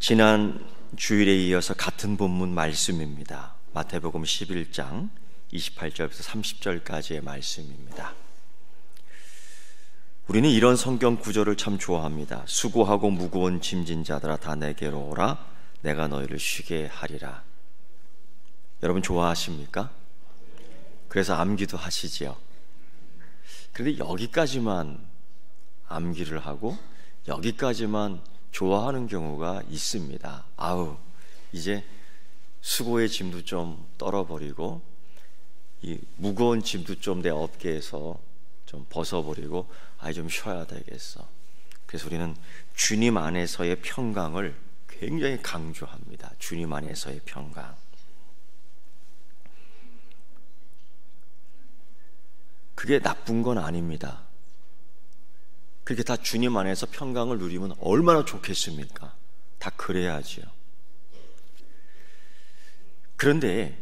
지난 주일에 이어서 같은 본문 말씀입니다. 마태복음 11장 28절부터 30절까지의 말씀입니다. 우리는 이런 성경 구절을 참 좋아합니다. 수고하고 무거운 짐진 자들아 다 내게로 오라 내가 너희를 쉬게 하리라. 여러분 좋아하십니까? 그래서 암기도 하시지요. 그런데 여기까지만 암기를 하고 여기까지만 좋아하는 경우가 있습니다. 아우, 이제 수고의 짐도 좀 떨어버리고 이 무거운 짐도 좀 내 어깨에서 좀 벗어버리고 좀 쉬어야 되겠어. 그래서 우리는 주님 안에서의 평강을 굉장히 강조합니다. 주님 안에서의 평강. 그게 나쁜 건 아닙니다. 그렇게 다 주님 안에서 평강을 누리면 얼마나 좋겠습니까? 다 그래야지요. 그런데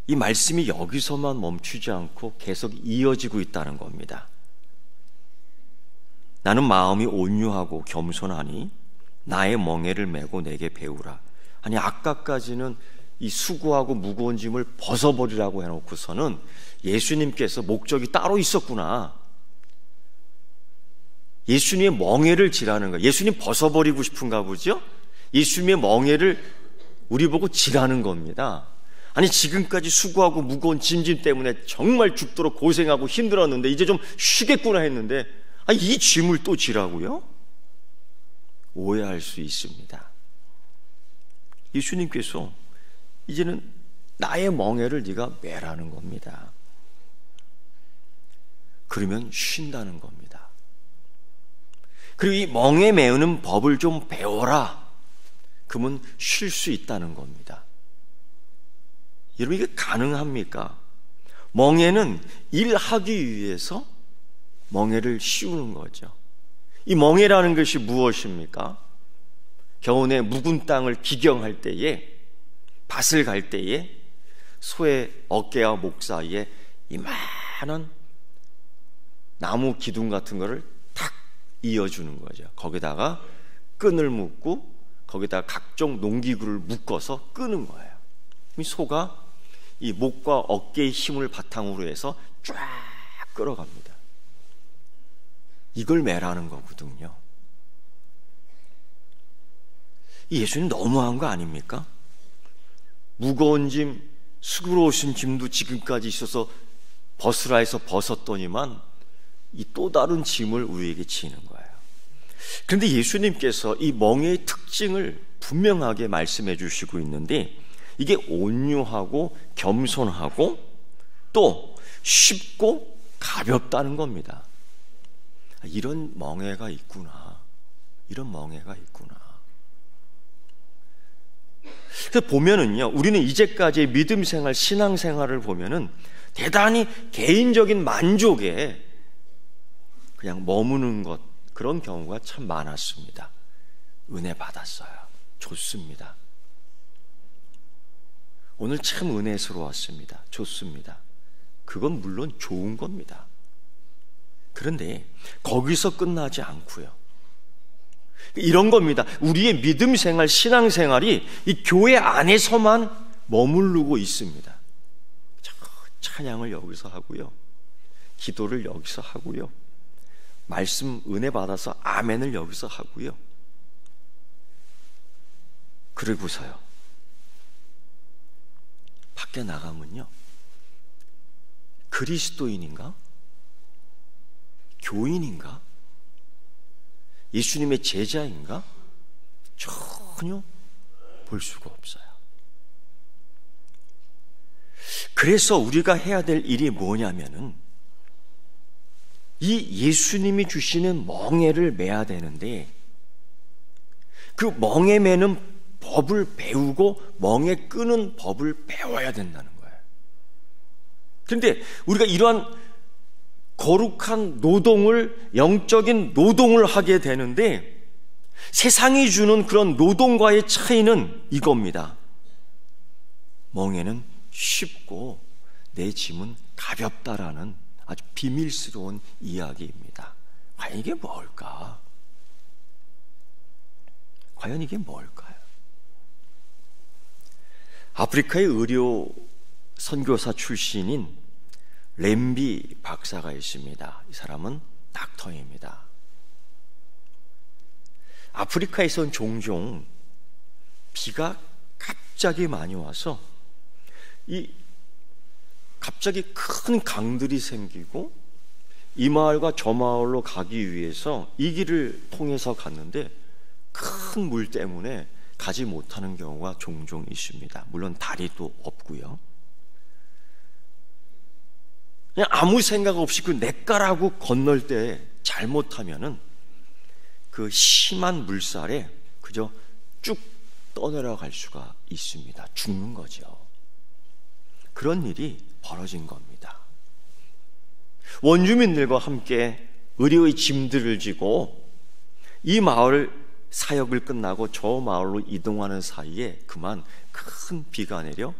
이 말씀이 여기서만 멈추지 않고 계속 이어지고 있다는 겁니다. 나는 마음이 온유하고 겸손하니 나의 멍에를 메고 내게 배우라. 아니 아까까지는 이 수고하고 무거운 짐을 벗어버리라고 해놓고서는 예수님께서 목적이 따로 있었구나. 예수님의 멍에를 지라는 거예요. 예수님 벗어버리고 싶은가 보죠? 예수님의 멍에를 우리 보고 지라는 겁니다. 아니 지금까지 수고하고 무거운 짐 때문에 정말 죽도록 고생하고 힘들었는데 이제 좀 쉬겠구나 했는데 이 짐을 또 지라고요? 오해할 수 있습니다. 예수님께서 이제는 나의 멍에를 네가 매라는 겁니다. 그러면 쉰다는 겁니다. 그리고 이 멍에 메우는 법을 좀 배워라. 그러면 쉴 수 있다는 겁니다. 여러분 이게 가능합니까? 멍에는 일하기 위해서 멍에를 씌우는 거죠. 이 멍에라는 것이 무엇입니까? 겨우내 묵은 땅을 기경할 때에 밭을 갈 때에 소의 어깨와 목 사이에 이만한 나무 기둥 같은 거를 탁 이어주는 거죠. 거기다가 끈을 묶고 거기다가 각종 농기구를 묶어서 끄는 거예요. 이 소가 이 목과 어깨의 힘을 바탕으로 해서 쫙 끌어갑니다. 이걸 매라는 거거든요. 예수님 너무한 거 아닙니까? 무거운 짐, 수고로우신 짐도 지금까지 있어서 벗으라 해서 벗었더니만 이 또 다른 짐을 우리에게 지는 거예요. 그런데 예수님께서 이 멍에의 특징을 분명하게 말씀해 주시고 있는데 이게 온유하고 겸손하고 또 쉽고 가볍다는 겁니다. 이런 멍에가 있구나. 이런 멍에가 있구나. 그래서 보면은요, 우리는 이제까지의 믿음 생활, 신앙 생활을 보면은 대단히 개인적인 만족에 그냥 머무는 것, 그런 경우가 참 많았습니다. 은혜 받았어요. 좋습니다. 오늘 참 은혜스러웠습니다. 좋습니다. 그건 물론 좋은 겁니다. 그런데 거기서 끝나지 않고요. 이런 겁니다. 우리의 믿음 생활, 신앙 생활이 이 교회 안에서만 머무르고 있습니다. 찬양을 여기서 하고요. 기도를 여기서 하고요. 말씀 은혜 받아서 아멘을 여기서 하고요. 그리고서요. 밖에 나가면요. 그리스도인인가? 교인인가? 예수님의 제자인가? 전혀 볼 수가 없어요. 그래서 우리가 해야 될 일이 뭐냐면은 이 예수님이 주시는 멍에를 매야 되는데 그 멍에 매는 법을 배우고 멍에 끄는 법을 배워야 된다는 거예요. 그런데 우리가 이러한 거룩한 노동을, 영적인 노동을 하게 되는데 세상이 주는 그런 노동과의 차이는 이겁니다. 멍에는 쉽고 내 짐은 가볍다라는 아주 비밀스러운 이야기입니다. 과연 이게 뭘까? 과연 이게 뭘까요? 아프리카의 의료 선교사 출신인 램비 박사가 있습니다. 이 사람은 닥터입니다. 아프리카에선 종종 비가 갑자기 많이 와서 갑자기 큰 강들이 생기고 이 마을과 저 마을로 가기 위해서 이 길을 통해서 갔는데 큰 물 때문에 가지 못하는 경우가 종종 있습니다. 물론 다리도 없고요. 그냥 아무 생각 없이 그 냇가라고 건널 때 잘못하면은 그 심한 물살에 그저 쭉 떠내려갈 수가 있습니다. 죽는 거죠. 그런 일이 벌어진 겁니다. 원주민들과 함께 의료의 짐들을 지고 이 마을 사역을 끝나고 저 마을로 이동하는 사이에 그만 큰 비가 내려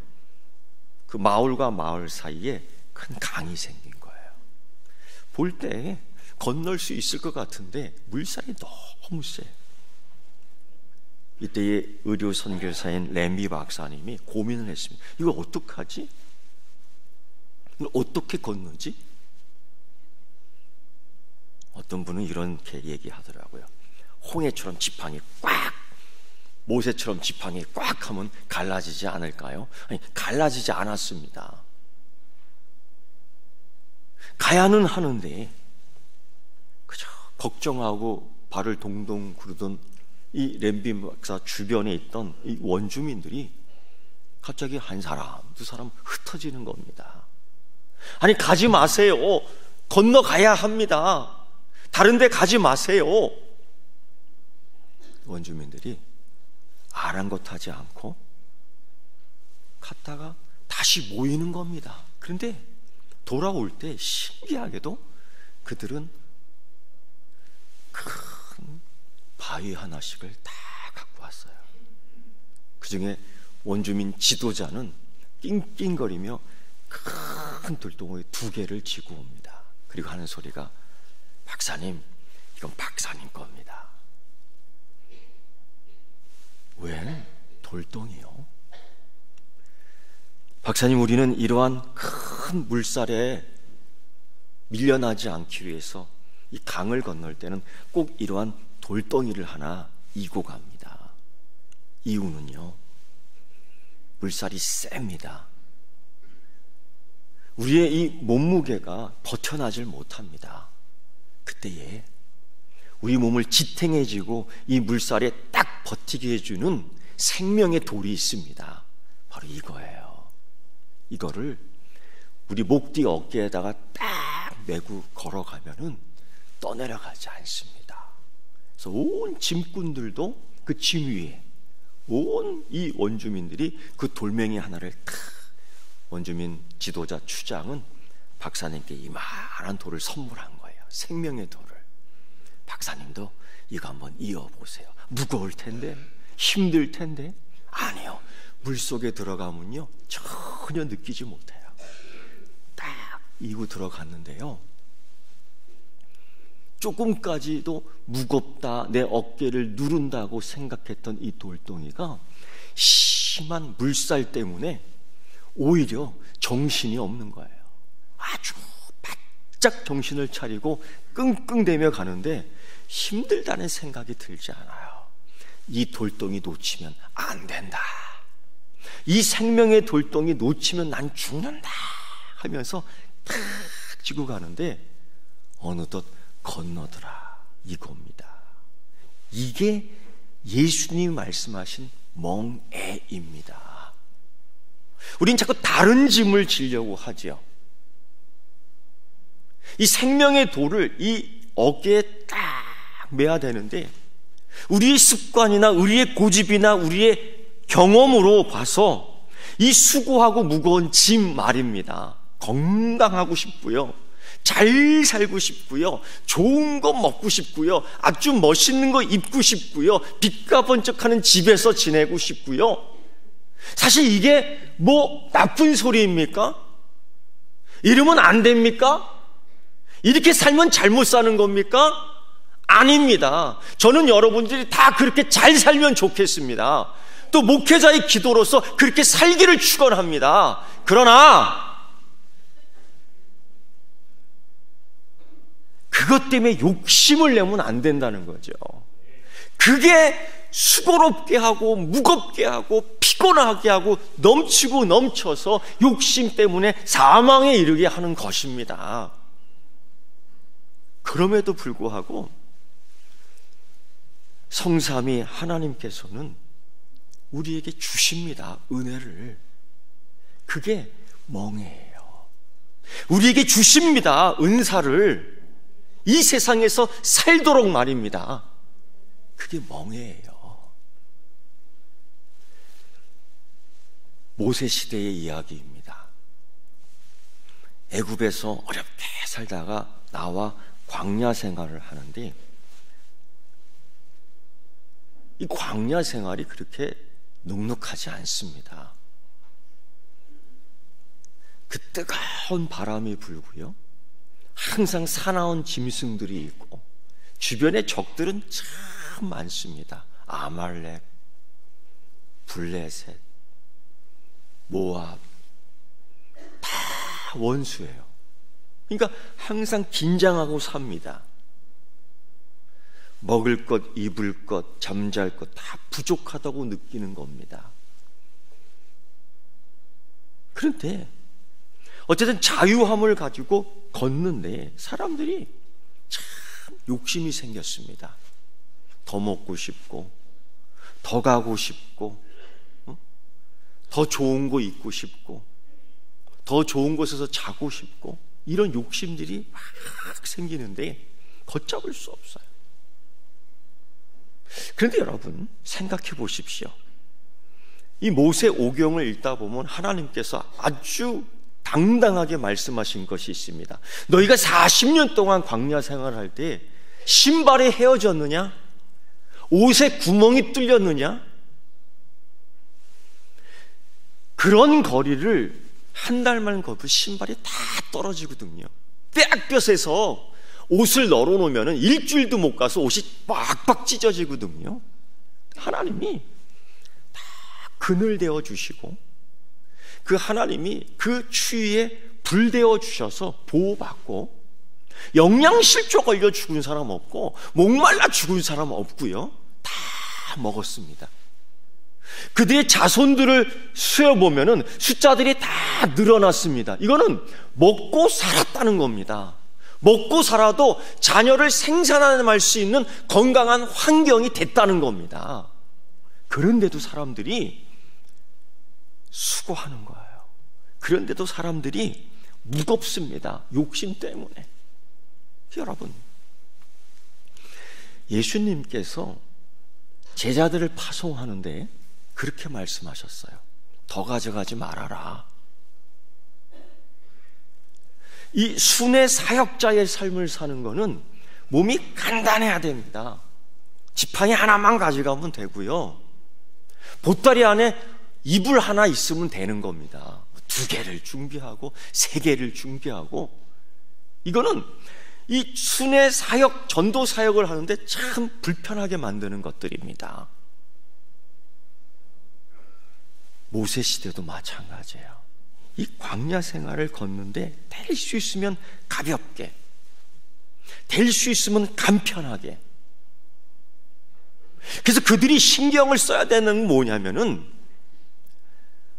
그 마을과 마을 사이에 큰 강이 생긴 거예요. 볼 때 건널 수 있을 것 같은데 물살이 너무 세. 이때의 의료 선교사인 램비 박사님이 고민을 했습니다. 이거 어떡하지? 어떻게 건너지? 어떤 분은 이렇게 얘기하더라고요. 홍해처럼 지팡이 꽉, 모세처럼 지팡이 꽉 하면 갈라지지 않을까요? 아니, 갈라지지 않았습니다. 가야는 하는데 그저 걱정하고 발을 동동 구르던 이 램비 박사 주변에 있던 이 원주민들이 갑자기 한 사람, 두 사람 흩어지는 겁니다. 아니, 가지 마세요. 건너가야 합니다. 다른 데 가지 마세요. 원주민들이 아랑곳하지 않고 갔다가 다시 모이는 겁니다. 그런데 돌아올 때 신기하게도 그들은 큰 바위 하나씩을 다 갖고 왔어요. 그 중에 원주민 지도자는 낑낑거리며 큰 돌덩어리 2개를 지고 옵니다. 그리고 하는 소리가, 박사님, 이건 박사님 겁니다. 왜? 돌덩이요? 박사님, 우리는 이러한 큰 물살에 밀려나지 않기 위해서 이 강을 건널 때는 꼭 이러한 돌덩이를 하나 이고 갑니다. 이유는요, 물살이 셉니다. 우리의 이 몸무게가 버텨나질 못합니다. 그때에 우리 몸을 지탱해주고 이 물살에 딱 버티게 해주는 생명의 돌이 있습니다. 바로 이거예요. 이거를 우리 목 뒤 어깨에다가 딱 메고 걸어가면은 떠내려가지 않습니다. 그래서 온 짐꾼들도 그 짐 위에, 온 이 원주민들이 그 돌멩이 하나를 탁, 원주민 지도자 추장은 박사님께 이만한 돌을 선물한 거예요. 생명의 돌을. 박사님도 이거 한번 이어보세요. 무거울 텐데, 힘들 텐데. 아니요, 물속에 들어가면요 전혀 느끼지 못해요. 딱 이고 들어갔는데요, 조금까지도 무겁다, 내 어깨를 누른다고 생각했던 이 돌덩이가 심한 물살 때문에 오히려 정신이 없는 거예요. 아주 바짝 정신을 차리고 끙끙대며 가는데 힘들다는 생각이 들지 않아요. 이 돌덩이 놓치면 안 된다, 이 생명의 돌덩이 놓치면 난 죽는다 하면서 탁 지고 가는데 어느덧 건너더라, 이겁니다. 이게 예수님이 말씀하신 멍에입니다. 우린 자꾸 다른 짐을 지려고 하죠. 이 생명의 돌을 이 어깨에 딱 매야 되는데 우리의 습관이나 우리의 고집이나 우리의 경험으로 봐서 이 수고하고 무거운 짐 말입니다. 건강하고 싶고요, 잘 살고 싶고요, 좋은 거 먹고 싶고요, 아주 멋있는 거 입고 싶고요, 빛과 번쩍하는 집에서 지내고 싶고요. 사실 이게 뭐 나쁜 소리입니까? 이러면 안 됩니까? 이렇게 살면 잘못 사는 겁니까? 아닙니다. 저는 여러분들이 다 그렇게 잘 살면 좋겠습니다. 또 목회자의 기도로서 그렇게 살기를 축원합니다. 그러나 그것 때문에 욕심을 내면 안 된다는 거죠. 그게 수고롭게 하고 무겁게 하고 피곤하게 하고 넘치고 넘쳐서 욕심 때문에 사망에 이르게 하는 것입니다. 그럼에도 불구하고 성삼위 하나님께서는 우리에게 주십니다. 은혜를. 그게 멍해예요. 우리에게 주십니다. 은사를. 이 세상에서 살도록 말입니다. 그게 멍해예요. 모세 시대의 이야기입니다. 애굽에서 어렵게 살다가 나와 광야 생활을 하는데 이 광야 생활이 그렇게 눅눅하지 않습니다. 그 뜨거운 바람이 불고요. 항상 사나운 짐승들이 있고 주변에 적들은 참 많습니다. 아말렉, 블레셋, 모압 다 원수예요. 그러니까 항상 긴장하고 삽니다. 먹을 것, 입을 것, 잠잘 것 다 부족하다고 느끼는 겁니다. 그런데 어쨌든 자유함을 가지고 걷는데 사람들이 참 욕심이 생겼습니다. 더 먹고 싶고 더 가고 싶고 더 좋은 거 입고 싶고 더 좋은 곳에서 자고 싶고 이런 욕심들이 막 생기는데 걷잡을 수 없어요. 그런데 여러분 생각해 보십시오. 이 모세 오경을 읽다 보면 하나님께서 아주 당당하게 말씀하신 것이 있습니다. 너희가 40년 동안 광야 생활할 때 신발이 헤어졌느냐? 옷에 구멍이 뚫렸느냐? 그런 거리를 한 달만 걷고 신발이 다 떨어지거든요. 빽볕에서 옷을 널어놓으면 일주일도 못 가서 옷이 빡빡 찢어지거든요. 하나님이 다 그늘대어 주시고 그 하나님이 그 추위에 불대어 주셔서 보호받고 영양실조 걸려 죽은 사람 없고 목말라 죽은 사람 없고요. 다 먹었습니다. 그들의 자손들을 수여보면 숫자들이 다 늘어났습니다. 이거는 먹고 살았다는 겁니다. 먹고 살아도 자녀를 생산할 수 있는 건강한 환경이 됐다는 겁니다. 그런데도 사람들이 수고하는 거예요. 그런데도 사람들이 무겁습니다. 욕심 때문에. 여러분, 예수님께서 제자들을 파송하는데 그렇게 말씀하셨어요. 더 가져가지 말아라. 이 순회 사역자의 삶을 사는 거는 몸이 간단해야 됩니다. 지팡이 하나만 가져가면 되고요. 보따리 안에 이불 하나 있으면 되는 겁니다. 2개를 준비하고 3개를 준비하고 이거는 이 순회 사역, 전도 사역을 하는데 참 불편하게 만드는 것들입니다. 모세 시대도 마찬가지예요. 이 광야 생활을 걷는데 될 수 있으면 가볍게, 될 수 있으면 간편하게. 그래서 그들이 신경을 써야 되는 뭐냐면은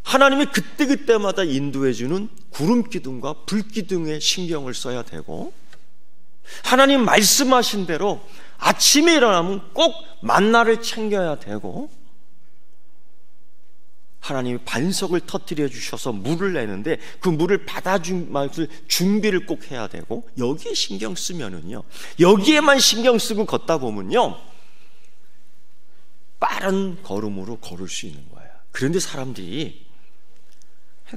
하나님이 그때그때마다 인도해주는 구름기둥과 불기둥에 신경을 써야 되고, 하나님 말씀하신 대로 아침에 일어나면 꼭 만나를 챙겨야 되고, 하나님이 반석을 터뜨려 주셔서 물을 내는데 그 물을 받아줄 준비를 꼭 해야 되고, 여기에 신경 쓰면은요, 여기에만 신경 쓰고 걷다 보면요 빠른 걸음으로 걸을 수 있는 거예요. 그런데 사람들이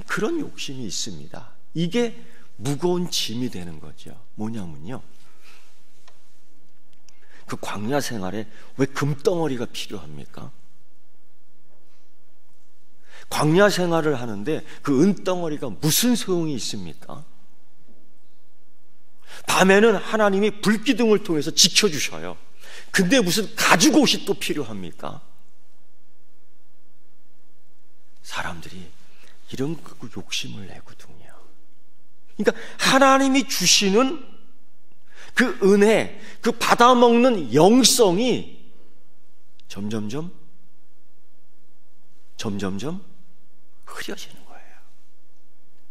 그런 욕심이 있습니다. 이게 무거운 짐이 되는 거죠. 뭐냐면요, 그 광야 생활에 왜 금덩어리가 필요합니까? 광야 생활을 하는데 그 은덩어리가 무슨 소용이 있습니까? 밤에는 하나님이 불기둥을 통해서 지켜주셔요. 근데 무슨 가죽옷이 또 필요합니까? 사람들이 이런 그 욕심을 내거든요. 그러니까 하나님이 주시는 그 은혜, 그 받아먹는 영성이 점점점 흐려지는 거예요.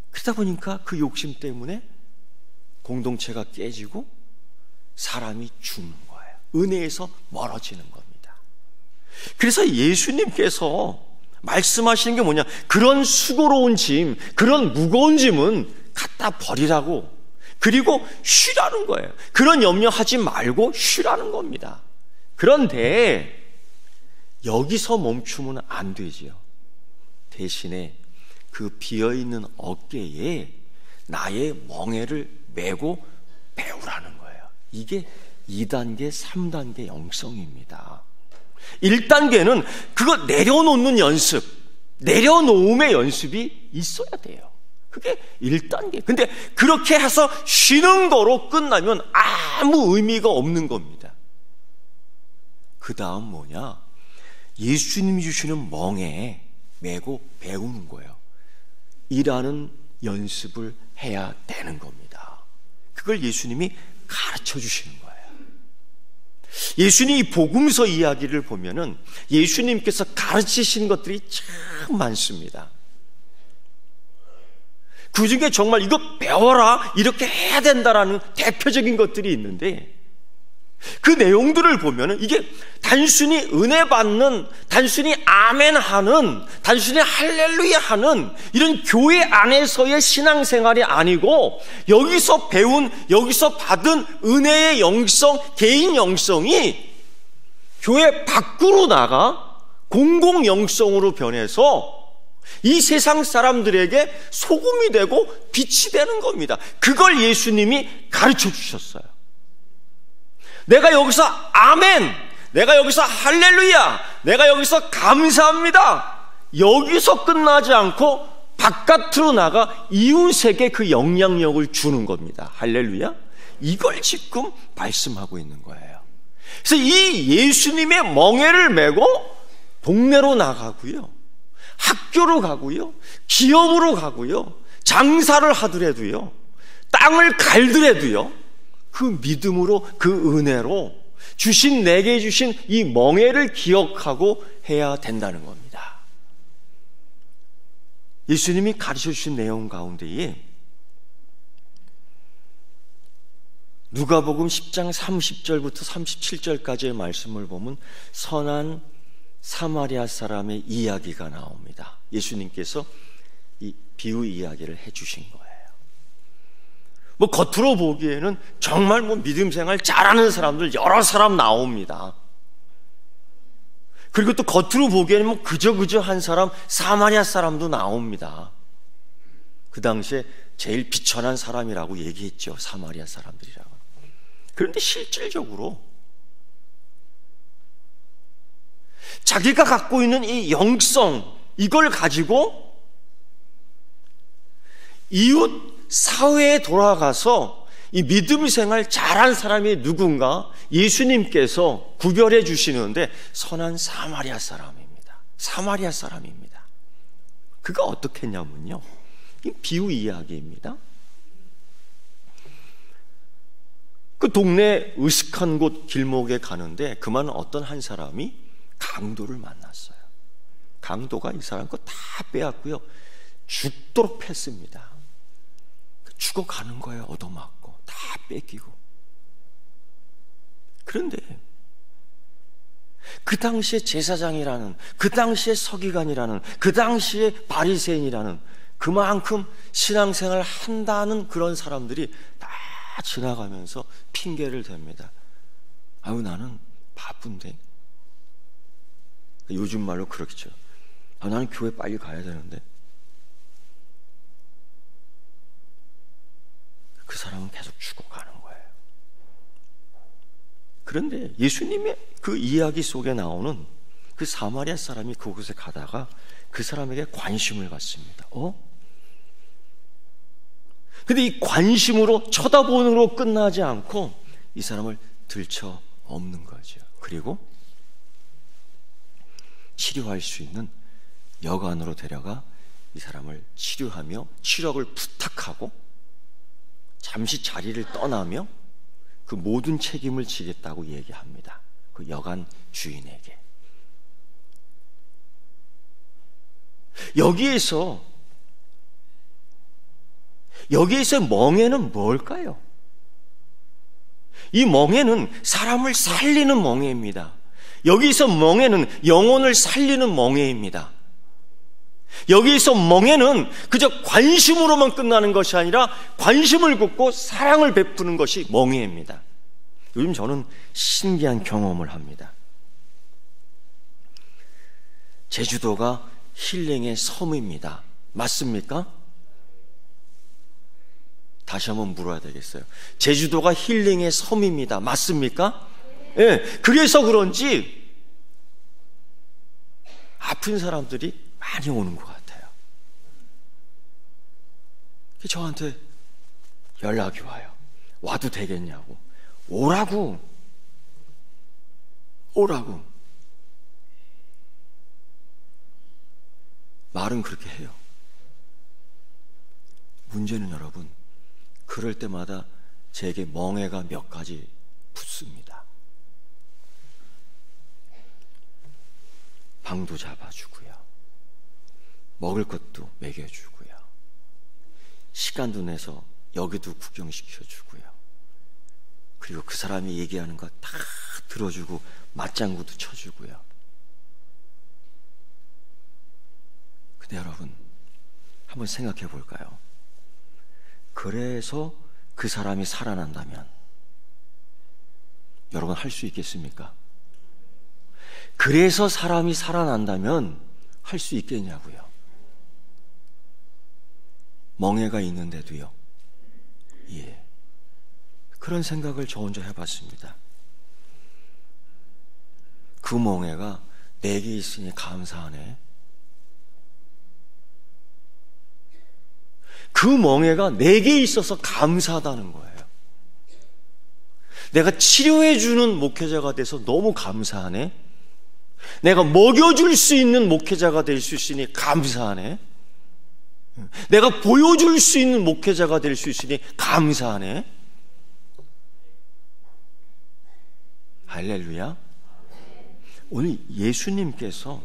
그러다 보니까 그 욕심 때문에 공동체가 깨지고 사람이 죽는 거예요. 은혜에서 멀어지는 겁니다. 그래서 예수님께서 말씀하시는 게 뭐냐? 그런 수고로운 짐, 그런 무거운 짐은 갖다 버리라고, 그리고 쉬라는 거예요. 그런 염려하지 말고 쉬라는 겁니다. 그런데 여기서 멈추면 안 되지요. 대신에 그 비어있는 어깨에 나의 멍에를 메고 배우라는 거예요. 이게 2단계, 3단계 영성입니다. 1단계는 그거 내려놓는 연습, 내려놓음의 연습이 있어야 돼요. 그게 1단계. 근데 그렇게 해서 쉬는 거로 끝나면 아무 의미가 없는 겁니다. 그 다음 뭐냐? 예수님이 주시는 멍에 메고 배우는 거예요. 일하는 연습을 해야 되는 겁니다. 그걸 예수님이 가르쳐 주시는 거예요. 예수님 이 복음서 이야기를 보면은 예수님께서 가르치신 것들이 참 많습니다. 그 중에 정말 이거 배워라, 이렇게 해야 된다라는 대표적인 것들이 있는데, 그 내용들을 보면은 이게 단순히 은혜 받는, 단순히 아멘 하는, 단순히 할렐루야 하는 이런 교회 안에서의 신앙생활이 아니고, 여기서 배운, 여기서 받은 은혜의 영성, 개인 영성이 교회 밖으로 나가 공공 영성으로 변해서 이 세상 사람들에게 소금이 되고 빛이 되는 겁니다. 그걸 예수님이 가르쳐 주셨어요. 내가 여기서 아멘, 내가 여기서 할렐루야, 내가 여기서 감사합니다, 여기서 끝나지 않고 바깥으로 나가 이웃에게 그 영향력을 주는 겁니다. 할렐루야. 이걸 지금 말씀하고 있는 거예요. 그래서 이 예수님의 멍에를 메고 동네로 나가고요, 학교로 가고요, 기업으로 가고요, 장사를 하더라도요, 땅을 갈더라도요, 그 믿음으로, 그 은혜로 주신, 내게 주신 이 멍에를 기억하고 해야 된다는 겁니다. 예수님이 가르쳐 주신 내용 가운데에 누가복음 10장 30절부터 37절까지의 말씀을 보면 선한 사마리아 사람의 이야기가 나옵니다. 예수님께서 이 비유 이야기를 해주신 거예요. 뭐 겉으로 보기에는 정말 뭐 믿음 생활 잘하는 사람들 여러 사람 나옵니다. 그리고 또 겉으로 보기에는 뭐 그저 한 사람, 사마리아 사람도 나옵니다. 그 당시에 제일 비천한 사람이라고 얘기했죠. 사마리아 사람들이라고. 그런데 실질적으로 자기가 갖고 있는 이 영성, 이걸 가지고 이웃 사회에 돌아가서 이 믿음 생활 잘한 사람이 누군가 예수님께서 구별해 주시는데 선한 사마리아 사람입니다. 사마리아 사람입니다. 그가 어떻게 했냐면요, 이 비유 이야기입니다. 그 동네 으슥한 곳 길목에 가는데 그만 어떤 한 사람이 강도를 만났어요. 강도가 이 사람 거 다 빼앗고요, 죽도록 팼습니다. 죽어가는 거예요. 얻어맞고 다 뺏기고. 그런데 그 당시에 제사장이라는, 그 당시에 서기관이라는, 그 당시에 바리새인이라는, 그만큼 신앙생활을 한다는 그런 사람들이 다 지나가면서 핑계를 댑니다. 아유, 나는 바쁜데. 요즘 말로 그렇겠죠. 아, 나는 교회 빨리 가야 되는데. 그 사람은 계속 죽어가는 거예요. 그런데 예수님의 그 이야기 속에 나오는 그 사마리아 사람이 그곳에 가다가 그 사람에게 관심을 갖습니다. 근데 이 관심으로 쳐다보는으로 끝나지 않고 이 사람을 들쳐 엎는 거죠. 그리고 치료할 수 있는 여관으로 데려가 이 사람을 치료하며 치료를 부탁하고 잠시 자리를 떠나며 그 모든 책임을 지겠다고 얘기합니다. 그 여관 주인에게. 여기에서 멍에는 뭘까요? 이 멍에는 사람을 살리는 멍에입니다. 여기서 멍에는 영혼을 살리는 멍에입니다. 여기서 멍에는 그저 관심으로만 끝나는 것이 아니라 관심을 걷고 사랑을 베푸는 것이 멍에입니다. 요즘 저는 신기한 경험을 합니다. 제주도가 힐링의 섬입니다. 맞습니까? 다시 한번 물어야 되겠어요. 제주도가 힐링의 섬입니다. 맞습니까? 예, 그래서 그런지 아픈 사람들이 많이 오는 것 같아요. 저한테 연락이 와요. 와도 되겠냐고. 오라고. 말은 그렇게 해요. 문제는 여러분, 그럴 때마다 제게 멍해가 몇 가지 붙습니다. 방도 잡아주고요, 먹을 것도 먹여주고요, 시간도 내서 여기도 구경시켜주고요, 그리고 그 사람이 얘기하는 거 다 들어주고 맞장구도 쳐주고요. 근데 여러분, 한번 생각해 볼까요? 그래서 그 사람이 살아난다면 여러분 할 수 있겠습니까? 그래서 사람이 살아난다면 할 수 있겠냐고요. 멍해가 있는데도요. 예, 그런 생각을 저 혼자 해봤습니다. 그 멍해가 내게 있으니 감사하네. 그 멍해가 내게 있어서 감사하다는 거예요. 내가 치료해주는 목회자가 돼서 너무 감사하네. 내가 먹여줄 수 있는 목회자가 될 수 있으니 감사하네. 내가 보여줄 수 있는 목회자가 될 수 있으니 감사하네. 할렐루야. 오늘 예수님께서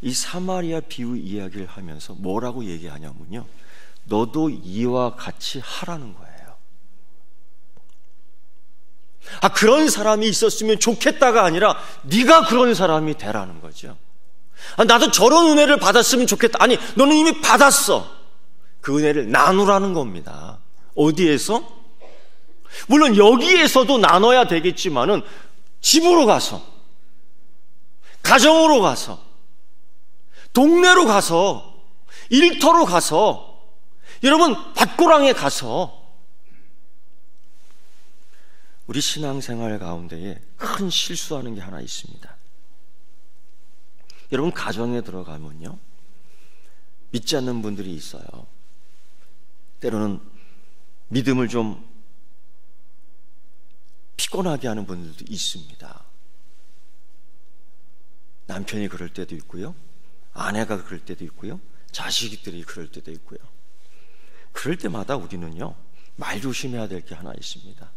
이 사마리아 비유 이야기를 하면서 뭐라고 얘기하냐면요, 너도 이와 같이 하라는 거예요. 그런 사람이 있었으면 좋겠다가 아니라 네가 그런 사람이 되라는 거죠. 나도 저런 은혜를 받았으면 좋겠다. 아니, 너는 이미 받았어. 그 은혜를 나누라는 겁니다. 어디에서? 물론 여기에서도 나눠야 되겠지만은 집으로 가서, 가정으로 가서, 동네로 가서, 일터로 가서, 여러분 밭고랑에 가서. 우리 신앙생활 가운데에 큰 실수하는 게 하나 있습니다. 여러분 가정에 들어가면요, 믿지 않는 분들이 있어요. 때로는 믿음을 좀 피곤하게 하는 분들도 있습니다. 남편이 그럴 때도 있고요, 아내가 그럴 때도 있고요, 자식들이 그럴 때도 있고요. 그럴 때마다 우리는요, 말 조심해야 될 게 하나 있습니다.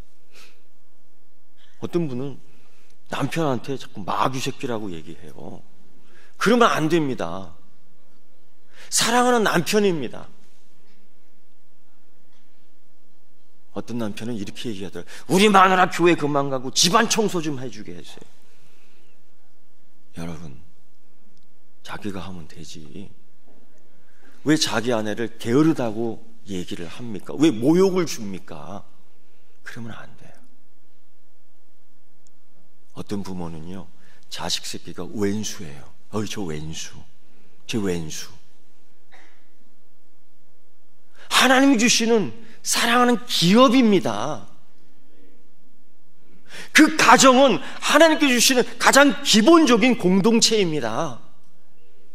어떤 분은 남편한테 자꾸 마귀 새끼라고 얘기해요. 그러면 안 됩니다. 사랑하는 남편입니다. 어떤 남편은 이렇게 얘기하더라고요. 우리 마누라 교회 그만 가고 집안 청소 좀 해주게 해주세요. 여러분, 자기가 하면 되지. 왜 자기 아내를 게으르다고 얘기를 합니까? 왜 모욕을 줍니까? 그러면 안 돼요. 어떤 부모는요, 자식 새끼가 왼수예요. 저 왼수, 제 왼수. 하나님이 주시는 사랑하는 기업입니다. 그 가정은 하나님께 주시는 가장 기본적인 공동체입니다.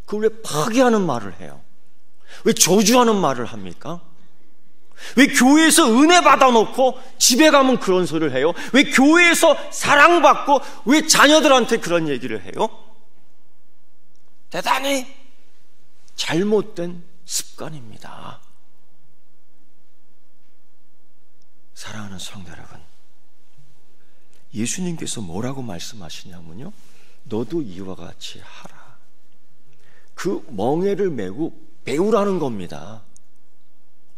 그걸 왜 파괴하는 말을 해요? 왜 저주하는 말을 합니까? 왜 교회에서 은혜 받아놓고 집에 가면 그런 소리를 해요? 왜 교회에서 사랑받고 왜 자녀들한테 그런 얘기를 해요? 대단히 잘못된 습관입니다. 사랑하는 성도 여러분, 예수님께서 뭐라고 말씀하시냐면요, 너도 이와 같이 하라. 그 멍에를 메고 배우라는 겁니다.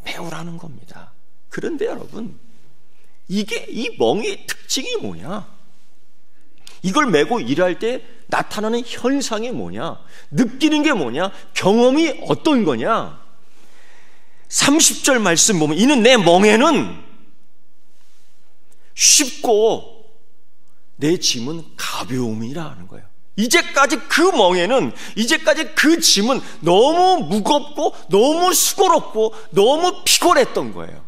배우라는 겁니다. 그런데 여러분, 이게 이 멍의 특징이 뭐냐? 이걸 메고 일할 때 나타나는 현상이 뭐냐? 느끼는 게 뭐냐? 경험이 어떤 거냐? 30절 말씀 보면 이는 내 멍에는 쉽고 내 짐은 가벼움이라는 거예요. 이제까지 그 멍에는, 이제까지 그 짐은 너무 무겁고 너무 수고롭고 너무 피곤했던 거예요.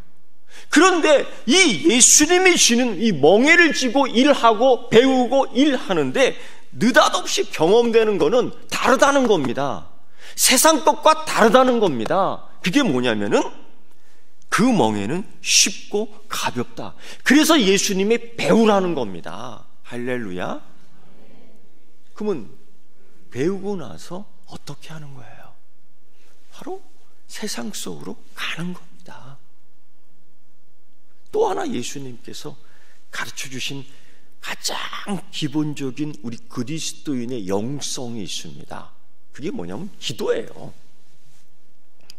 그런데 이 예수님이 지는 이 멍에를 지고 일하고 배우고 일하는데 느닷없이 경험되는 거는 다르다는 겁니다. 세상 것과 다르다는 겁니다. 그게 뭐냐면은 그 멍에는 쉽고 가볍다. 그래서 예수님이 배우라는 겁니다. 할렐루야. 그러면 배우고 나서 어떻게 하는 거예요? 바로 세상 속으로 가는 겁니다. 또 하나 예수님께서 가르쳐 주신 가장 기본적인 우리 그리스도인의 영성이 있습니다. 그게 뭐냐면 기도예요.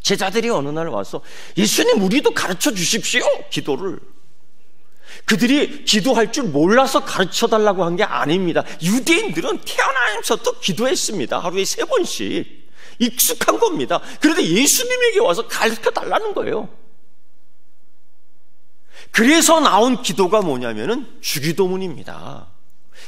제자들이 어느 날 와서 예수님 우리도 가르쳐 주십시오, 기도를. 그들이 기도할 줄 몰라서 가르쳐 달라고 한 게 아닙니다. 유대인들은 태어나면서부터 기도했습니다. 하루에 3번씩. 익숙한 겁니다. 그런데 예수님에게 와서 가르쳐 달라는 거예요. 그래서 나온 기도가 뭐냐면은 주기도문입니다.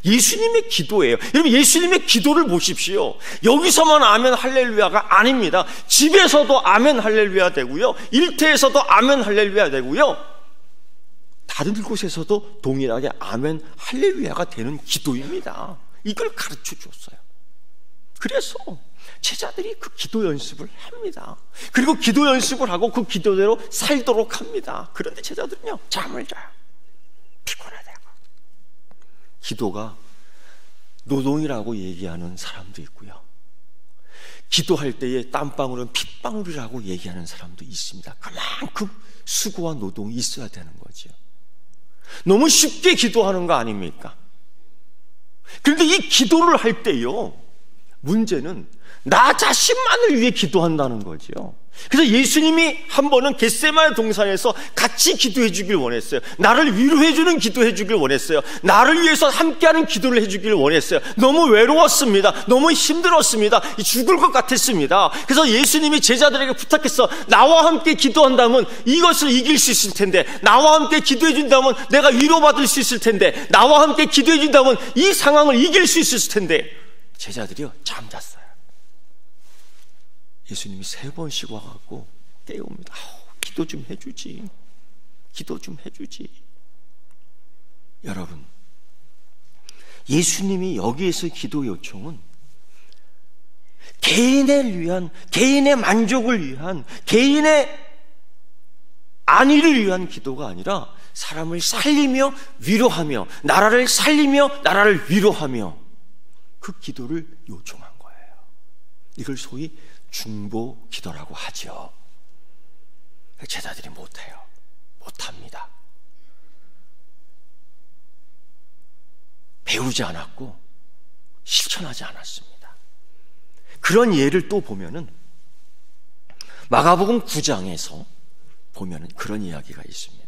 예수님의 기도예요. 여러분, 예수님의 기도를 보십시오. 여기서만 아멘 할렐루야가 아닙니다. 집에서도 아멘 할렐루야 되고요, 일터에서도 아멘 할렐루야 되고요, 다른 곳에서도 동일하게 아멘 할렐루야가 되는 기도입니다. 이걸 가르쳐 줬어요. 그래서 제자들이 그 기도 연습을 합니다. 그리고 기도 연습을 하고 그 기도대로 살도록 합니다. 그런데 제자들은요, 잠을 자요. 피곤하다고. 기도가 노동이라고 얘기하는 사람도 있고요, 기도할 때의 땀방울은 핏방울이라고 얘기하는 사람도 있습니다. 그만큼 수고와 노동이 있어야 되는 거죠. 너무 쉽게 기도하는 거 아닙니까? 그런데 이 기도를 할 때요, 문제는 나 자신만을 위해 기도한다는 거죠. 그래서 예수님이 한 번은 겟세마네 동산에서 같이 기도해 주길 원했어요. 나를 위로해 주는 기도해 주길 원했어요. 나를 위해서 함께하는 기도를 해 주길 원했어요. 너무 외로웠습니다. 너무 힘들었습니다. 죽을 것 같았습니다. 그래서 예수님이 제자들에게 부탁했어. 나와 함께 기도한다면 이것을 이길 수 있을 텐데, 나와 함께 기도해 준다면 내가 위로받을 수 있을 텐데, 나와 함께 기도해 준다면 이 상황을 이길 수 있을 텐데. 제자들이요, 잠잤어요. 예수님이 3번씩 와갖고 깨웁니다. 기도 좀 해주지, 기도 좀 해주지. 여러분, 예수님이 여기에서 기도 요청은 개인을 위한, 개인의 만족을 위한, 개인의 안위를 위한 기도가 아니라 사람을 살리며 위로하며, 나라를 살리며 나라를 위로하며 그 기도를 요청한 거예요. 이걸 소위 중보 기도라고 하죠. 제자들이 못해요. 못합니다. 배우지 않았고 실천하지 않았습니다. 그런 예를 또 보면은 마가복음 9장에서 보면은 그런 이야기가 있습니다.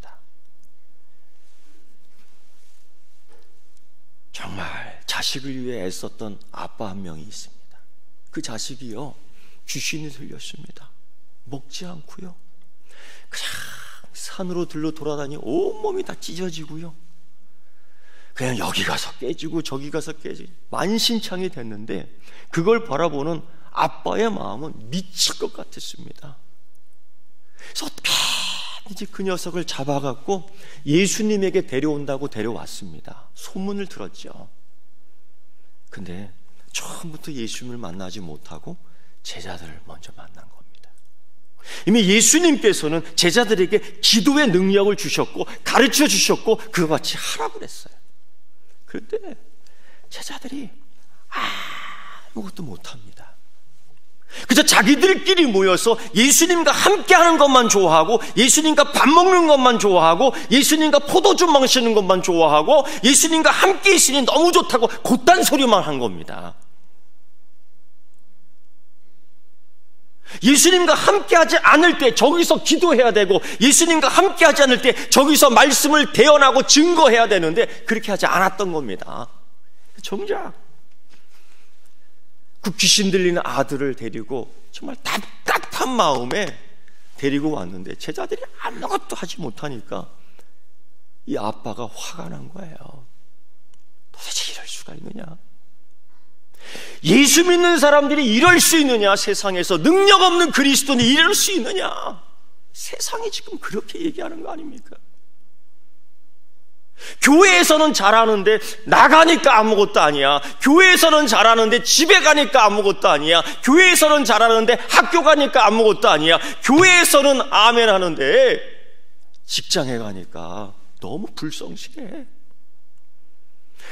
정말 자식을 위해 애썼던 아빠 한 명이 있습니다. 그 자식이요, 귀신이 들렸습니다. 먹지 않고요, 그냥 산으로 들러 돌아다니 온몸이 다 찢어지고요, 그냥 여기 가서 깨지고 저기 가서 깨지고 만신창이 됐는데, 그걸 바라보는 아빠의 마음은 미칠 것 같았습니다. 그래서 어떻게든지 그 녀석을 잡아갖고 예수님에게 데려온다고 데려왔습니다. 소문을 들었죠. 근데 처음부터 예수님을 만나지 못하고 제자들을 먼저 만난 겁니다. 이미 예수님께서는 제자들에게 기도의 능력을 주셨고 가르쳐 주셨고 그와 같이 하라고 그랬어요. 그런데 제자들이 아무것도 못합니다. 그저 자기들끼리 모여서 예수님과 함께하는 것만 좋아하고, 예수님과 밥 먹는 것만 좋아하고, 예수님과 포도주 마시는 것만 좋아하고, 예수님과 함께 있으니 너무 좋다고 곧단 소리만 한 겁니다. 예수님과 함께하지 않을 때 저기서 기도해야 되고, 예수님과 함께하지 않을 때 저기서 말씀을 대언하고 증거해야 되는데 그렇게 하지 않았던 겁니다. 정작 그 귀신 들리는 아들을 데리고 정말 답답한 마음에 데리고 왔는데 제자들이 아무것도 하지 못하니까 이 아빠가 화가 난 거예요. 도대체 이럴 수가 있느냐? 예수 믿는 사람들이 이럴 수 있느냐? 세상에서 능력 없는 그리스도인이 이럴 수 있느냐? 세상이 지금 그렇게 얘기하는 거 아닙니까? 교회에서는 잘하는데 나가니까 아무것도 아니야. 교회에서는 잘하는데 집에 가니까 아무것도 아니야. 교회에서는 잘하는데 학교 가니까 아무것도 아니야. 교회에서는 아멘 하는데 직장에 가니까 너무 불성실해.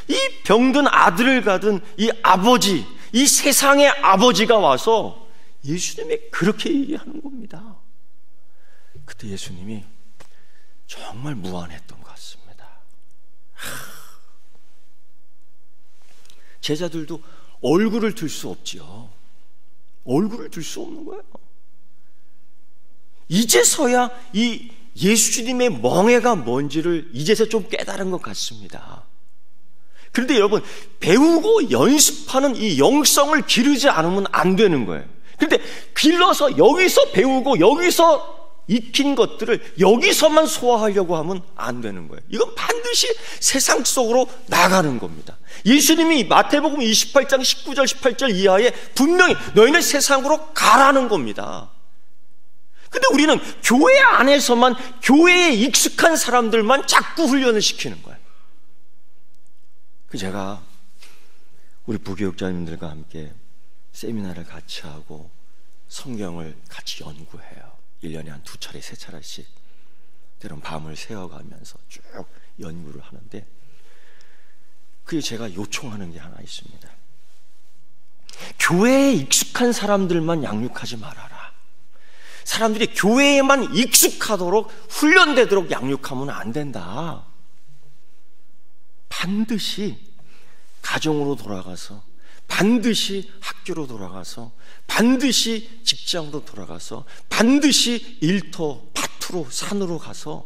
이 병든 아들을 가진 이 아버지, 이 세상의 아버지가 와서 예수님이 그렇게 얘기하는 겁니다. 그때 예수님이 정말 무안했던 것 같습니다. 제자들도 얼굴을 들 수 없지요. 얼굴을 들 수 없는 거예요. 이제서야 이 예수님의 멍해가 뭔지를 이제서 좀 깨달은 것 같습니다. 그런데 여러분, 배우고 연습하는 이 영성을 기르지 않으면 안 되는 거예요. 그런데 길러서 여기서 배우고 여기서 익힌 것들을 여기서만 소화하려고 하면 안 되는 거예요. 이건 반드시 세상 속으로 나가는 겁니다. 예수님이 마태복음 28장 19절 18절 이하에 분명히 너희는 세상으로 가라는 겁니다. 근데 우리는 교회 안에서만, 교회에 익숙한 사람들만 자꾸 훈련을 시키는 거예요. 제가 우리 부교육자님들과 함께 세미나를 같이 하고 성경을 같이 연구해요. 1년에 한 2차례, 3차례씩 때론 밤을 새워가면서 쭉 연구를 하는데, 그게 제가 요청하는 게 하나 있습니다. 교회에 익숙한 사람들만 양육하지 말아라. 사람들이 교회에만 익숙하도록 훈련되도록 양육하면 안 된다. 반드시 가정으로 돌아가서, 반드시 학교로 돌아가서, 반드시 직장으로 돌아가서, 반드시 일터, 밭으로, 산으로 가서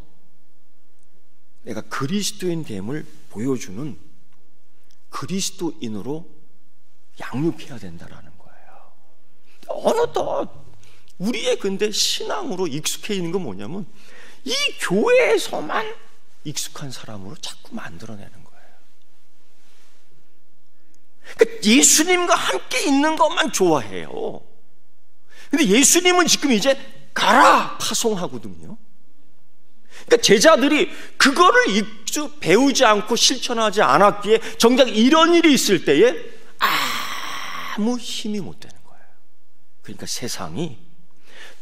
내가 그리스도인 됨을 보여주는 그리스도인으로 양육해야 된다라는 거예요. 어느덧 우리의 근데 신앙으로 익숙해 있는 건 뭐냐면 이 교회에서만 익숙한 사람으로 자꾸 만들어내는 거예요. 그러니까 예수님과 함께 있는 것만 좋아해요. 근데 예수님은 지금 이제 가라 파송하거든요. 그러니까 제자들이 그거를 배우지 않고 실천하지 않았기에 정작 이런 일이 있을 때에 아무 힘이 못 되는 거예요. 그러니까 세상이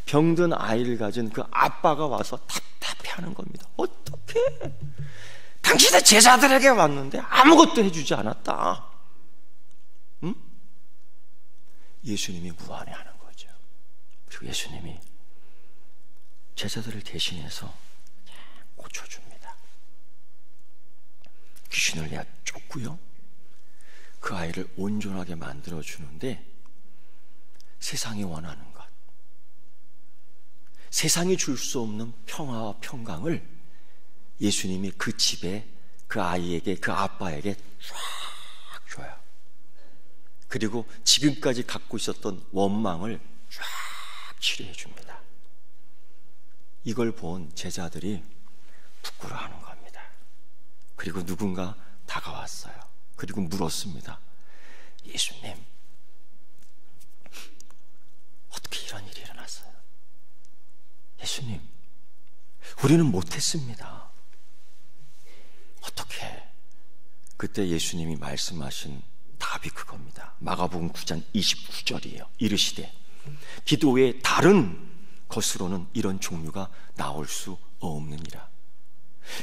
병든 아이를 가진 그 아빠가 와서 답답해하는 겁니다. 어떻게 당신의 제자들에게 왔는데 아무것도 해주지 않았다. 응? 예수님이 무안해하는 거죠. 그리고 예수님이 제자들을 대신해서 고쳐줍니다. 귀신을 내가 쫓고요, 그 아이를 온전하게 만들어주는데 세상이 원하는 것, 세상이 줄 수 없는 평화와 평강을 예수님이 그 집에, 그 아이에게, 그 아빠에게 쫙 줘요. 그리고 지금까지 갖고 있었던 원망을 쫙 치료해 줍니다. 이걸 본 제자들이 부끄러워하는 겁니다. 그리고 누군가 다가왔어요. 그리고 물었습니다. 예수님, 어떻게 이런 일이 일어났어요? 예수님, 우리는 못했습니다. 어떻게? 그때 예수님이 말씀하신 답이 그겁니다. 마가복음 9장 29절이에요. 이르시되 기도 외에 다른 것으로는 이런 종류가 나올 수 없느니라.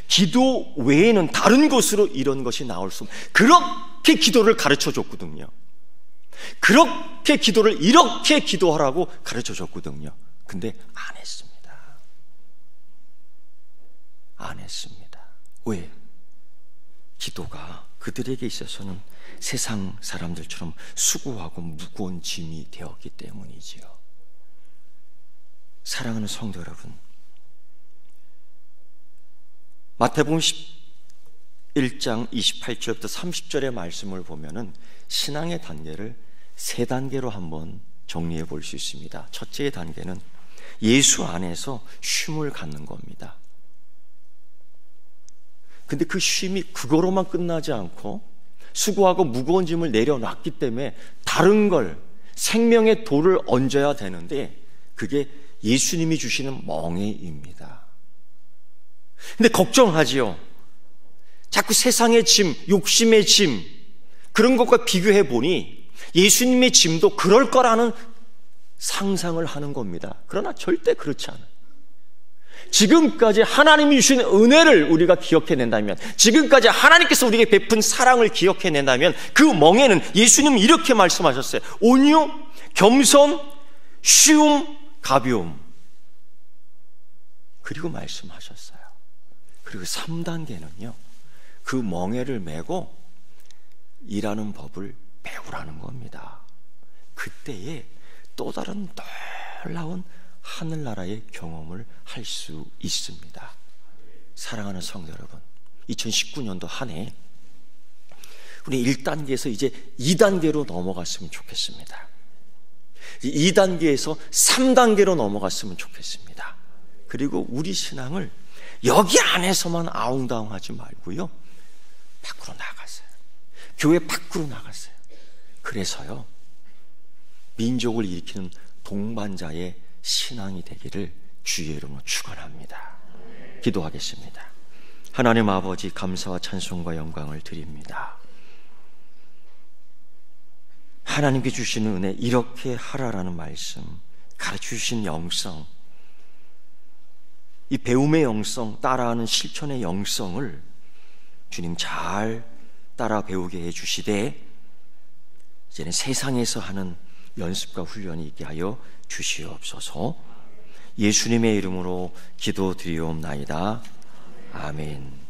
기도 외에는 다른 것으로 이런 것이 나올 수 없는, 그렇게 기도를 가르쳐 줬거든요. 그렇게 기도를 이렇게 기도하라고 가르쳐 줬거든요. 근데 안 했습니다. 안 했습니다. 왜? 기도가 그들에게 있어서는 세상 사람들처럼 수고하고 무거운 짐이 되었기 때문이지요. 사랑하는 성도 여러분, 마태복음 11장 28절부터 30절의 말씀을 보면은 신앙의 단계를 세 단계로 한번 정리해 볼 수 있습니다. 첫째 단계는 예수 안에서 쉼을 갖는 겁니다. 근데 그 쉼이 그거로만 끝나지 않고 수고하고 무거운 짐을 내려놨기 때문에 다른 걸, 생명의 돌을 얹어야 되는데 그게 예수님이 주시는 멍에입니다. 근데 걱정하지요. 자꾸 세상의 짐, 욕심의 짐, 그런 것과 비교해 보니 예수님의 짐도 그럴 거라는 상상을 하는 겁니다. 그러나 절대 그렇지 않아요. 지금까지 하나님이 주신 은혜를 우리가 기억해낸다면, 지금까지 하나님께서 우리에게 베푼 사랑을 기억해낸다면 그 멍에는 예수님은 이렇게 말씀하셨어요. 온유, 겸손, 쉬움, 가벼움. 그리고 말씀하셨어요. 그리고 3단계는요, 그 멍에를 메고 일하는 법을 배우라는 겁니다. 그때에 또 다른 놀라운 하늘나라의 경험을 할 수 있습니다. 사랑하는 성도 여러분, 2019년도 한 해 우리 1단계에서 이제 2단계로 넘어갔으면 좋겠습니다. 2단계에서 3단계로 넘어갔으면 좋겠습니다. 그리고 우리 신앙을 여기 안에서만 아웅다웅하지 말고요, 밖으로 나가세요. 교회 밖으로 나가세요. 그래서요, 민족을 일으키는 동반자의 신앙이 되기를 주의 이름으로 축원합니다. 기도하겠습니다. 하나님 아버지, 감사와 찬송과 영광을 드립니다. 하나님께 주시는 은혜, 이렇게 하라라는 말씀, 가르쳐주신 영성, 이 배움의 영성, 따라하는 실천의 영성을 주님 잘 따라 배우게 해주시되 이제는 세상에서 하는 연습과 훈련이 있게 하여 주시옵소서. 예수님의 이름으로 기도드리옵나이다. 아멘.